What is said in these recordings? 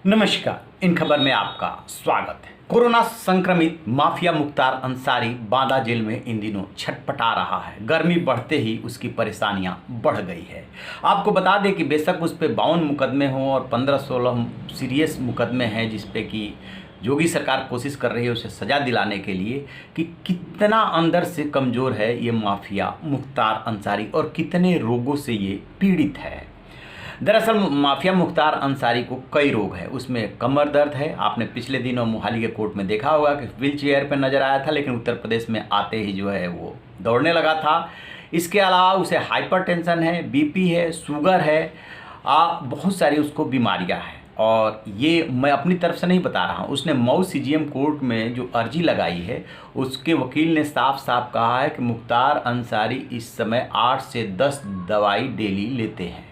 नमस्कार। इन खबर में आपका स्वागत है। कोरोना संक्रमित माफिया मुख्तार अंसारी बांदा जेल में इन दिनों छटपटा रहा है। गर्मी बढ़ते ही उसकी परेशानियां बढ़ गई है। आपको बता दें कि बेशक उस पर 52 मुकदमे हों और 15-16 सीरियस मुकदमे हैं जिस पे कि योगी सरकार कोशिश कर रही है उसे सज़ा दिलाने के लिए, कि कितना अंदर से कमज़ोर है ये माफिया मुख्तार अंसारी और कितने रोगों से ये पीड़ित है। दरअसल माफिया मुख्तार अंसारी को कई रोग है। उसमें कमर दर्द है। आपने पिछले दिनों मोहाली के कोर्ट में देखा होगा कि व्हील चेयर पर नजर आया था, लेकिन उत्तर प्रदेश में आते ही जो है वो दौड़ने लगा था। इसके अलावा उसे हाइपरटेंशन है, बीपी है, शुगर है, बहुत सारी उसको बीमारियां हैं। और ये मैं अपनी तरफ से नहीं बता रहा हूँ। उसने मऊ सीजीएम कोर्ट में जो अर्जी लगाई है उसके वकील ने साफ साफ कहा है कि मुख्तार अंसारी इस समय 8 से 10 दवाई डेली लेते हैं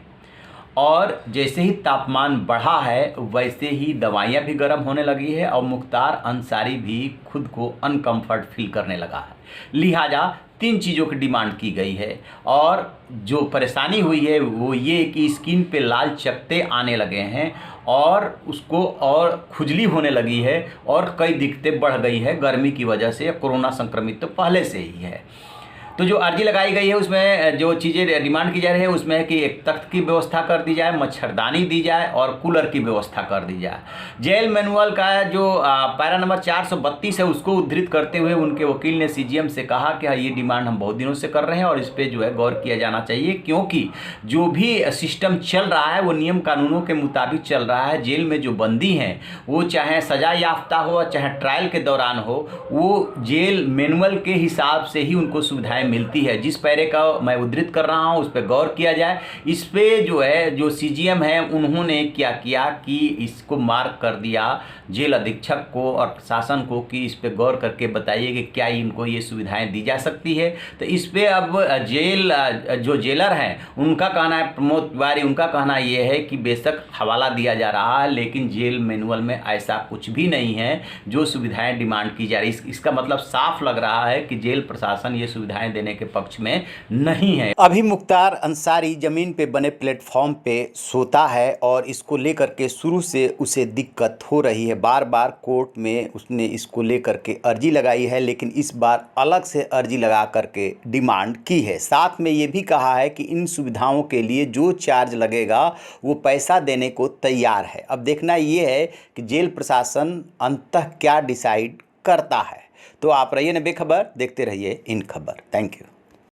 और जैसे ही तापमान बढ़ा है वैसे ही दवाइयाँ भी गर्म होने लगी है और मुख्तार अंसारी भी खुद को अनकंफर्ट फील करने लगा है। लिहाजा 3 चीज़ों की डिमांड की गई है और जो परेशानी हुई है वो ये कि स्किन पे लाल चकत्ते आने लगे हैं और उसको और खुजली होने लगी है और कई दिक्कतें बढ़ गई है गर्मी की वजह से। कोरोना संक्रमित तो पहले से ही है। तो जो अर्जी लगाई गई है उसमें जो चीज़ें डिमांड की जा रही है उसमें है कि एक तख्त की व्यवस्था कर दी जाए, मच्छरदानी दी जाए और कूलर की व्यवस्था कर दी जाए। जेल मैनुअल का जो पैरा नंबर 432 है उसको उद्धृत करते हुए उनके वकील ने सीजीएम से कहा कि हाँ, ये डिमांड हम बहुत दिनों से कर रहे हैं और इस पर जो है गौर किया जाना चाहिए, क्योंकि जो भी सिस्टम चल रहा है वो नियम कानूनों के मुताबिक चल रहा है। जेल में जो बंदी हैं वो चाहे सजा याफ्ता हो चाहे ट्रायल के दौरान हो, वो जेल मैनुअल के हिसाब से ही उनको सुविधाएं मिलती है। जिस पैरे का मैं उद्धृत कर रहा हूं उस पर गौर किया जाए। इस पे जो है जो सीजीएम है उन्होंने क्या किया कि इसको मार्क कर दिया जेल अधीक्षक को और प्रशासन को कि इस पे गौर करके बताइए कि क्या इनको ये सुविधाएं दी जा सकती है। तो इस पे अब जेल जो जेलर हैं उनका कहना है, प्रमोद तिवारी, उनका कहना ये है कि बेशक हवाला दिया जा रहा है लेकिन जेल मैनुअल में ऐसा कुछ भी नहीं है जो सुविधाएं डिमांड की जा रही। इसका मतलब साफ लग रहा है कि जेल प्रशासन ये सुविधाएं देने के पक्ष में नहीं है। अभी मुख्तार अंसारी जमीन पे बने प्लेटफॉर्म पे सोता है और इसको लेकर के शुरू से उसे दिक्कत हो रही है। बार बार कोर्ट में उसने इसको लेकर के अर्जी लगाई है, लेकिन इस बार अलग से अर्जी लगा करके डिमांड की है। साथ में ये भी कहा है कि इन सुविधाओं के लिए जो चार्ज लगेगा वो पैसा देने को तैयार है। अब देखना ये है कि जेल प्रशासन अंततः क्या डिसाइड करता है। तो आप रहिए ना बेखबर, देखते रहिए इन खबर। Thank you.